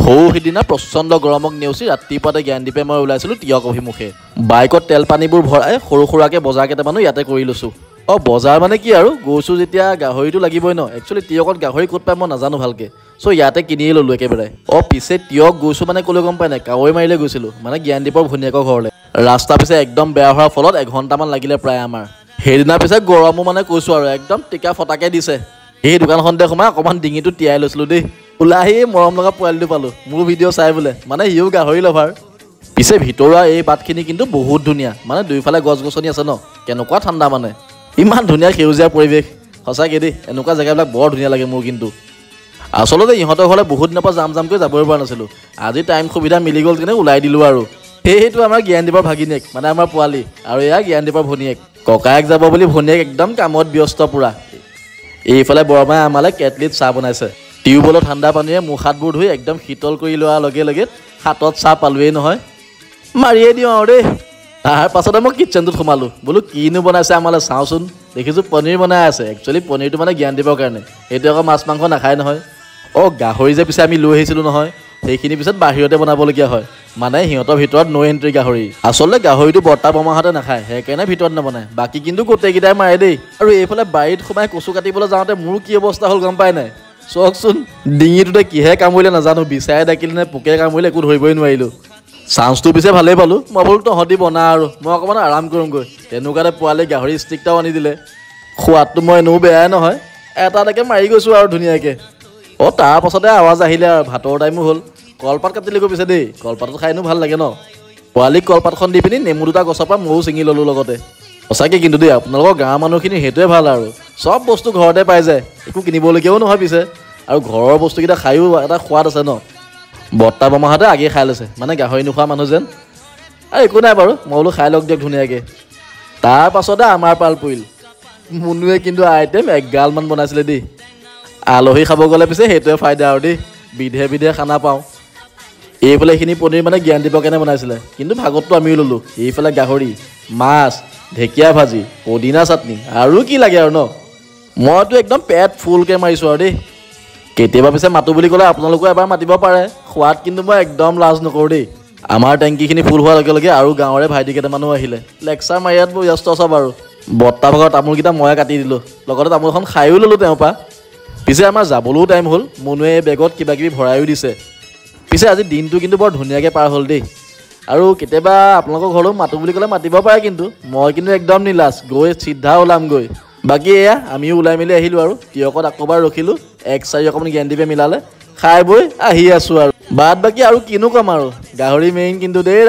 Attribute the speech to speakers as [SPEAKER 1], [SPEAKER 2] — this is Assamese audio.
[SPEAKER 1] সিদিনা প্ৰচণ্ড গৰমক নেওচি ৰাতিপুৱাতে জ্ঞানদীপে মই ওলাইছিলোঁ টিয়ক অভিমুখে। বাইকত তেল পানীবোৰ ভৰাই সৰু সুৰাকৈ বজাৰ কেইটামানো ইয়াতে কৰি লৈছোঁ। বজাৰ মানে কি আৰু গৈছোঁ যেতিয়া গাহৰিটো লাগিবই ন। একচুৱেলি টিয়কত গাহৰি ক'ত পাই মই নাজানো ভালকৈ, চ' ইয়াতে কিনিয়ে ল'লোঁ একেবাৰে। পিছে টিয়ক গৈছোঁ মানে ক'লৈ গম পাই নাই, কাৱৈ মাৰিলে গৈছিলোঁ, মানে জ্ঞানদীপৰ ভনীয়েকৰ ঘৰলৈ। ৰাস্তা পিছে একদম বেয়া হোৱাৰ ফলত এঘণ্টামান লাগিলে প্ৰায় আমাৰ। সেইদিনা পিছে গৰমো মানে কৈছোঁ আৰু একদম টিকা ফটাকৈ দিছে। সেই দোকানখনতে সোমাই অকণমান ডিঙিটো তিয়াই লৈছিলোঁ দেই। ওলাই মৰম লগা পোৱালিটো পালোঁ, মোৰ ভিডিঅ' চাই বোলে, মানে সিও গাহৰি লভাৰ। পিছে ভিতৰুৱা এই বাটখিনি কিন্তু বহুত ধুনীয়া, মানে দুইফালে গছ গছনি আছে ন, কেনেকুৱা ঠাণ্ডা মানে, ইমান ধুনীয়া সেউজীয়া পৰিৱেশ। সঁচাকৈ দেই, এনেকুৱা জেগাবিলাক বৰ ধুনীয়া লাগে মোৰ কিন্তু। আচলতে ইহঁতৰ ঘৰলৈ বহুত দিনৰ পৰা যামকৈ যাবই পৰা নাছিলোঁ। আজি টাইম সুবিধা মিলি গ'ল কিনে ওলাই দিলোঁ আৰু। সেইটো আমাৰ জ্ঞানদীপৰ ভাগিনীয়েক, মানে আমাৰ পোৱালি, আৰু এয়া জ্ঞানদীপৰ ভনীয়েক। ককায়েক যাব বুলি ভনীয়েক একদম কামত ব্যস্ত পূৰা। এইফালে বৰমাই আমালৈ কেটলিত চাহ বনাইছে। টিউবৱেলৰ ঠাণ্ডা পানীৰে মুখ হাতবোৰ ধুই একদম শীতল কৰি লোৱাৰ লগে লগে হাতত চাহ পালোৱেই নহয়, মাৰিয়ে দিওঁ আৰু দেই। তাৰ পাছতে মই কিটচেনটোত সোমালোঁ, বোলো কিনো বনাইছে আমালৈ চাওঁচোন। দেখিছোঁ পনীৰ বনাই আছে। একচুৱেলি পনীৰটো মানে জ্ঞানদীপৰ কাৰণে, সেইটো আকৌ মাছ মাংস নাখায় নহয়। গাহৰি যে পিছে আমি লৈ আহিছিলোঁ নহয়, সেইখিনি পিছত বাহিৰতে বনাবলগীয়া হয়, মানে সিহঁতৰ ভিতৰত ন' এণ্ট্ৰি গাহৰি। আচলতে গাহৰিটো বৰ্তা বৰমাহঁতে নাখায়, সেইকাৰণে ভিতৰত নবনায়, বাকী কিন্তু গোটেইকেইটাই মাৰে দেই। আৰু এইফালে বাৰীত সোমাই কচু কাটিবলৈ যাওঁতে মোৰ কি অৱস্থা হ'ল গম পাই নাই, চাওকচোন। ডিঙিটোতে কিহে কামুৰিলে নাজানো, বিচাৰে ডাকিলে নে পোকে কামুৰিলে একো ধৰিবই নোৱাৰিলোঁ। চান্সটো পিছে ভালেই পালোঁ, মই বোলো তহঁতি বনা আৰু মই অকণমান আৰাম কৰোঁগৈ। তেনেকুৱাতে পোৱালি গাহৰি ষ্টিকটাও আনি দিলে। সোৱাদটো মই এনেও বেয়াই নহয়, এটা এটাকৈ মাৰি গৈছোঁ আৰু ধুনীয়াকৈ। তাৰ পাছতে আৱাজ আহিলে আৰু ভাতৰ টাইমো হ'ল। কলপাত কাটিলে গৈ পিছে দেই, কলপাতত খাইনো ভাল লাগে ন। পোৱালিক কলপাতখন দি পিনি নেমু দুটা গছৰ পৰা ময়ো ছিঙি ল'লোঁ লগতে। সঁচাকৈ কিন্তু দেই, আপোনালোকৰ গাঁৱৰ মানুহখিনি সেইটোৱে ভাল আৰু, চব বস্তু ঘৰতে পাই যায়, একো কিনিবলগীয়াও নহয় পিছে। আৰু ঘৰৰ বস্তুকেইটা খায়ো এটা সোৱাদ আছে ন। বৰ্তা বৰমাহঁতে আগেয়ে খাই লৈছে, মানে গাহৰি নোখোৱা মানুহ যেন। আৰু একো নাই বাৰু, মই বোলো খাই লওক দিয়ক ধুনীয়াকৈ। তাৰ পাছতে আমাৰ পাল পৰিল। মুনুৱে কিন্তু আইটেম এগালমান বনাইছিলে দেই। আলহী খাব গ'লে পিছে সেইটোৱে ফাইদা আৰু দেই, বিধে বিধে খানা পাওঁ। এইফালে এইখিনি পনীৰ মানে জ্ঞানদীপৰ কাৰণে বনাইছিলে, কিন্তু ভাগতটো আমিও ল'লোঁ। এইফালে গাহৰি, মাছ, ঢেকীয়া ভাজি, পদিনা চাটনি, আৰু কি লাগে আৰু ন। মইতো একদম পেট ফুলকৈ মাৰিছোঁ আৰু দেই। কেতিয়াবা পিছে মাতো বুলি ক'লে আপোনালোকেও এবাৰ মাতিব পাৰে, খোৱাত কিন্তু মই একদম লাজ নকৰোঁ দেই। আমাৰ টেংকিখিনি ফুল হোৱাৰ লগে লগে আৰু গাঁৱৰে ভাইটি কেইটামানো আহিলে, লেকচাৰ মাৰিয়াত ব্যস্ত চব আৰু। বৰ্তা ভাগৰ তামোলকেইটা ময়ে কাটি দিলোঁ, লগতে তামোলখন খায়ো ল'লোঁ তেওঁৰ পৰা। পিছে আমাৰ যাবলৈও টাইম হ'ল, মুনুৱে বেগত কিবা কিবি ভৰাইও দিছে। পিছে আজি দিনটো কিন্তু বৰ ধুনীয়াকৈ পাৰ হ'ল দেই। আৰু কেতিয়াবা আপোনালোকৰ ঘৰলৈও মাতো বুলি ক'লে মাতিব পাৰে, কিন্তু মই কিন্তু একদম নিলাজ, গৈ চিধা ওলামগৈ। বাকী এয়া আমিও ওলাই মেলি আহিলোঁ আৰু টিয়কত আকৌবাৰ ৰখিলোঁ, 1-4 অকণমান জ্ঞানদীপে মিলালে, খাই বৈ আহি আছোঁ আৰু। বাদ বাকী আৰু কিনো ক'ম আৰু, গাহৰি মেইন কিন্তু দেই।